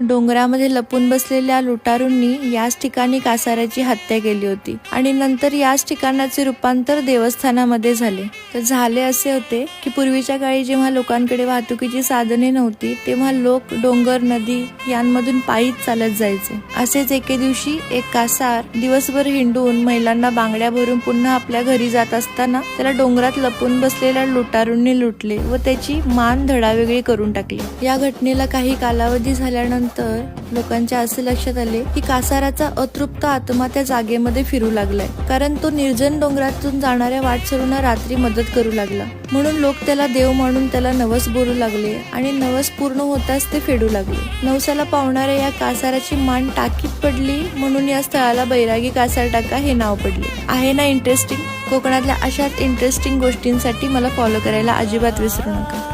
डोंगरामध्ये लपून बसलेल्या लुटारूंनी याच ठिकाणी कासाराची हत्या केली होती आणि नंतर याच ठिकाणाचे रूपांतर देवस्थानामध्ये झाले. तर झाले असे होते की पूर्वीच्या काळी जेव्हा लोकांकडे वाहतुकीची साधने नव्हती तेव्हा लोक डोंगर, नदी यांमधून पायीच चालत जायचे. असेच एके दिवशी एक कासार दिवसभर हिंडून महिलांना बांगड्या भरून पुन्हा आपल्या घरी जात असताना त्याला डोंगरात लपून बसलेल्या लुटारूंनी लुटले व त्याची मान धडावेगळी करून टाकली. या घटनेला काही कालावधी झाल्यानंतर लोकांच्या असे लक्षात आले की कासाराचा अतृप्त आत्मा त्या जागेमध्ये फिरू लागलाय, कारण तो निर्जन डोंगरातून जाणाऱ्या वाटसरूंना रात्री मदत करू लागला. म्हणून लोक त्याला देव मानून त्याला नवस बोलू लागले आणि नवस पूर्ण होताच ते फेडू लागले. नवसाला पावणाऱ्या या कासाराची मान टाकीत पडली म्हणून या स्थळाला बैरागी कासार टाका हे नाव पडले. आहे ना इंटरेस्टिंग? कोकणातल्या अशाच इंटरेस्टिंग गोष्टींसाठी मला फॉलो करायला अजिबात विसरू नका.